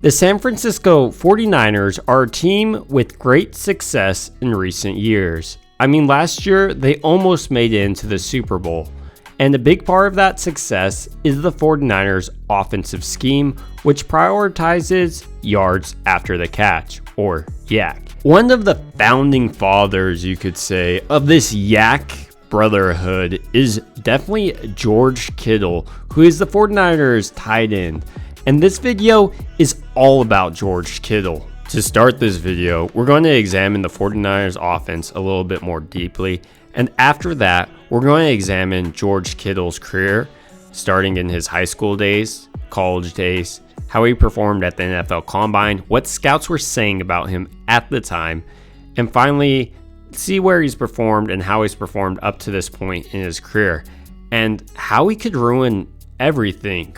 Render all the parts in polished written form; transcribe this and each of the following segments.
The San Francisco 49ers are a team with great success in recent years. I mean, last year they almost made it into the Super Bowl. And a big part of that success is the 49ers offensive scheme, which prioritizes yards after the catch, or YAC. One of the founding fathers, you could say, of this YAC brotherhood is definitely George Kittle, who is the 49ers tight end. And this video is all about George Kittle. To start this video, we're going to examine the 49ers offense a little bit more deeply. And after that, we're going to examine George Kittle's career, starting in his high school days, college days, how he performed at the NFL Combine, what scouts were saying about him at the time, and finally, see where he's performed and how he's performed up to this point in his career, and how he could ruin everything.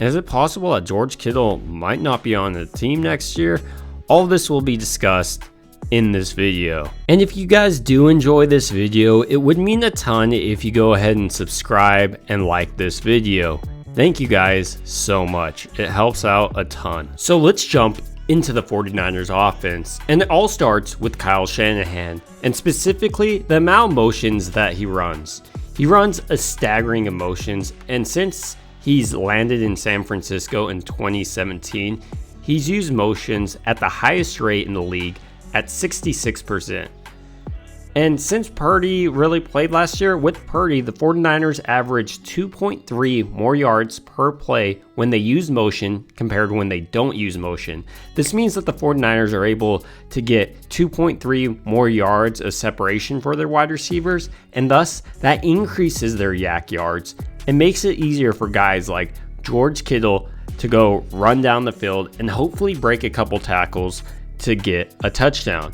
Is it possible that George Kittle might not be on the team next year? All of this will be discussed in this video. And if you guys do enjoy this video, it would mean a ton if you go ahead and subscribe and like this video. Thank you guys so much. It helps out a ton. So let's jump into the 49ers offense. And it all starts with Kyle Shanahan, and specifically the amount of motions that he runs. He runs a staggering of motions, and since he's landed in San Francisco in 2017, he's used motions at the highest rate in the league at 66%. And since Purdy really played last year, with Purdy, the 49ers averaged 2.3 more yards per play when they use motion compared to when they don't use motion. This means that the 49ers are able to get 2.3 more yards of separation for their wide receivers, and thus that increases their YAC yards and makes it easier for guys like George Kittle to go run down the field and hopefully break a couple tackles to get a touchdown.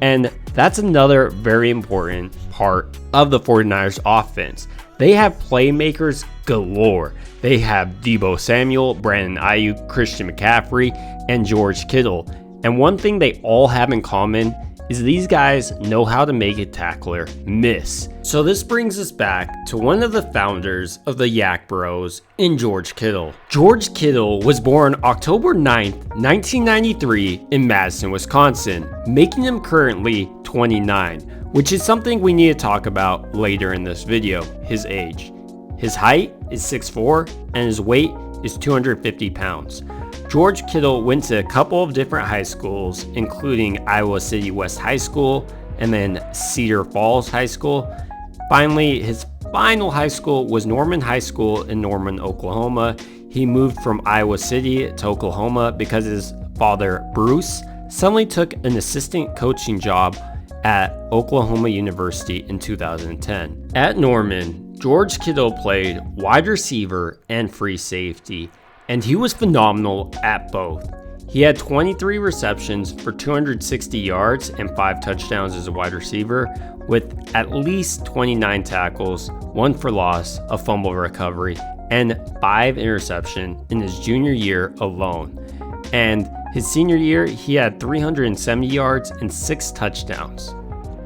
And that's another very important part of the 49ers offense. They have playmakers galore. They have Deebo Samuel, Brandon Ayuk, Christian McCaffrey, and George Kittle. And one thing they all have in common is these guys know how to make a tackler miss. So this brings us back to one of the founders of the YAC Bros in George Kittle. George Kittle was born October 9th, 1993 in Madison, Wisconsin, making him currently 29, which is something we need to talk about later in this video, his age. His height is 6'4", and his weight is 250 pounds. George Kittle went to a couple of different high schools, including Iowa City West High School and then Cedar Falls High School. Finally, his final high school was Norman High School in Norman, Oklahoma. He moved from Iowa City to Oklahoma because his father, Bruce, suddenly took an assistant coaching job at Oklahoma University in 2010. At Norman, George Kittle played wide receiver and free safety, and he was phenomenal at both. He had 23 receptions for 260 yards and 5 touchdowns as a wide receiver, with at least 29 tackles, 1 for loss, a fumble recovery, and 5 interceptions in his junior year alone. And his senior year, he had 370 yards and 6 touchdowns.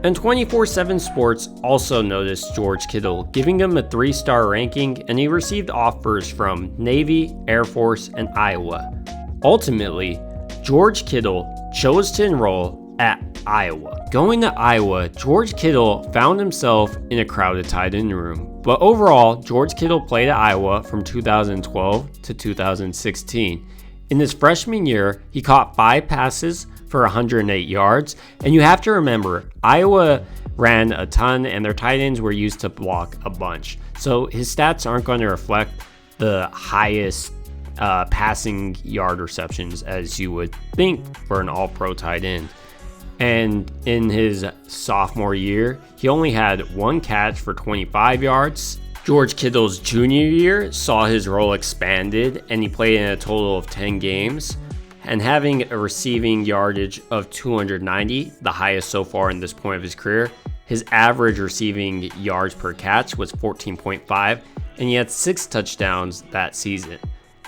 And 24/7 Sports also noticed George Kittle, giving him a 3-star ranking, and he received offers from Navy, Air Force, and Iowa. Ultimately, George Kittle chose to enroll at Iowa. Going to Iowa, George Kittle found himself in a crowded tight end room. But overall, George Kittle played at Iowa from 2012 to 2016. In his freshman year, he caught 5 passes for 108 yards. And you have to remember, Iowa ran a ton and their tight ends were used to block a bunch. So his stats aren't going to reflect the highest passing yard receptions as you would think for an all-pro tight end. And in his sophomore year, he only had 1 catch for 25 yards. George Kittle's junior year saw his role expanded, and he played in a total of 10 games. And having a receiving yardage of 290, the highest so far in this point of his career, his average receiving yards per catch was 14.5, and he had 6 touchdowns that season.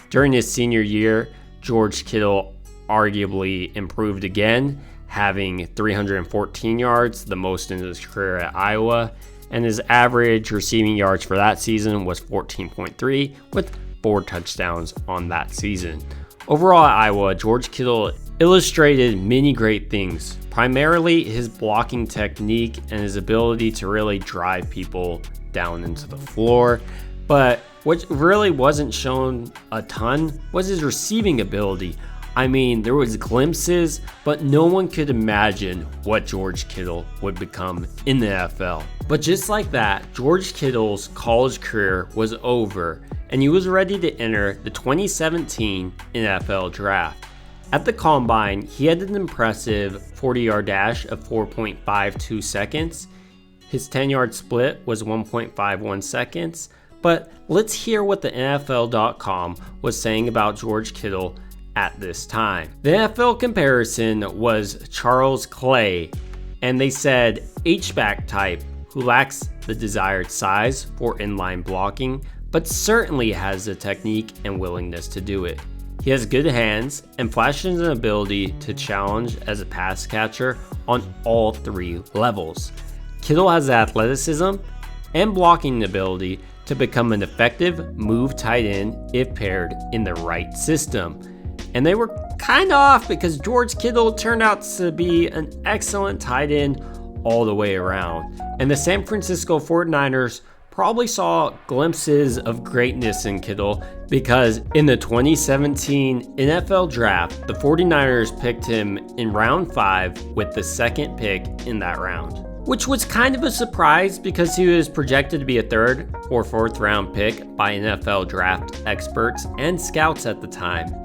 During his senior year, George Kittle arguably improved again, having 314 yards, the most in his career at Iowa, and his average receiving yards for that season was 14.3, with 4 touchdowns on that season. Overall at Iowa, George Kittle illustrated many great things, primarily his blocking technique and his ability to really drive people down into the floor. But what really wasn't shown a ton was his receiving ability. I mean, there was glimpses, but no one could imagine what George Kittle would become in the NFL. But just like that, George Kittle's college career was over, and he was ready to enter the 2017 NFL Draft. At the Combine, he had an impressive 40-yard dash of 4.52 seconds. His 10-yard split was 1.51 seconds. But let's hear what the NFL.com was saying about George Kittle at this time. The NFL comparison was Charles Clay, and they said H-back type who lacks the desired size for inline blocking, but certainly has the technique and willingness to do it. He has good hands and flashes an ability to challenge as a pass catcher on all three levels. Kittle has the athleticism and blocking ability to become an effective move tight end if paired in the right system. And they were kind of off because George Kittle turned out to be an excellent tight end all the way around. And the San Francisco 49ers probably saw glimpses of greatness in Kittle because in the 2017 NFL Draft, the 49ers picked him in round 5 with the second pick in that round, which was kind of a surprise because he was projected to be a 3rd or 4th round pick by NFL draft experts and scouts at the time.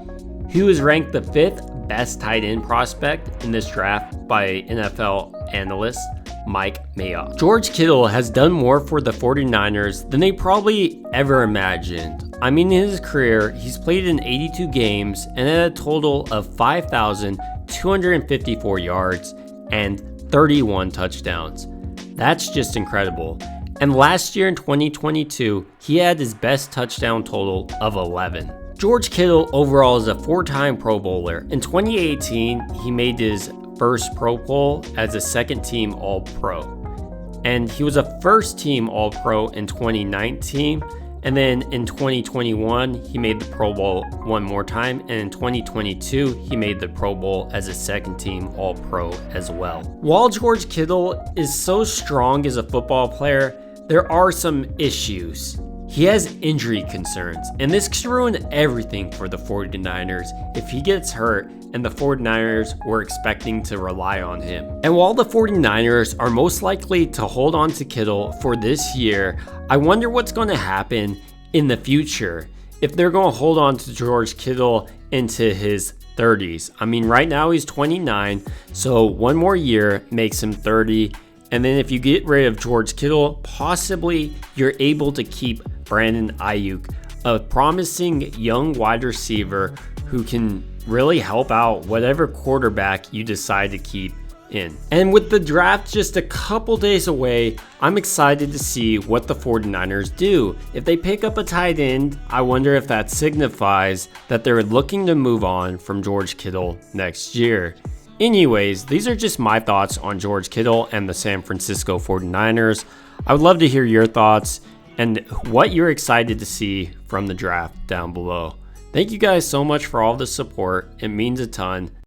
He was ranked the 5th best tight end prospect in this draft by NFL analyst Mike Mayock. George Kittle has done more for the 49ers than they probably ever imagined. I mean, in his career, he's played in 82 games and had a total of 5,254 yards and 31 touchdowns. That's just incredible. And last year in 2022, he had his best touchdown total of 11. George Kittle overall is a 4-time Pro Bowler. In 2018, he made his first Pro Bowl as a second-team All-Pro. And he was a first-team All-Pro in 2019. And then in 2021, he made the Pro Bowl one more time. And in 2022, he made the Pro Bowl as a second-team All-Pro as well. While George Kittle is so strong as a football player, there are some issues. He has injury concerns, and this could ruin everything for the 49ers if he gets hurt and the 49ers were expecting to rely on him. And while the 49ers are most likely to hold on to Kittle for this year, I wonder what's going to happen in the future if they're going to hold on to George Kittle into his 30s. I mean, right now he's 29, so one more year makes him 30. And then if you get rid of George Kittle, possibly you're able to keep Brandon Aiyuk, a promising young wide receiver who can really help out whatever quarterback you decide to keep in. And with the draft just a couple days away, I'm excited to see what the 49ers do. If they pick up a tight end, I wonder if that signifies that they're looking to move on from George Kittle next year. Anyways, these are just my thoughts on George Kittle and the San Francisco 49ers. I would love to hear your thoughts and what you're excited to see from the draft down below. Thank you guys so much for all the support. It means a ton.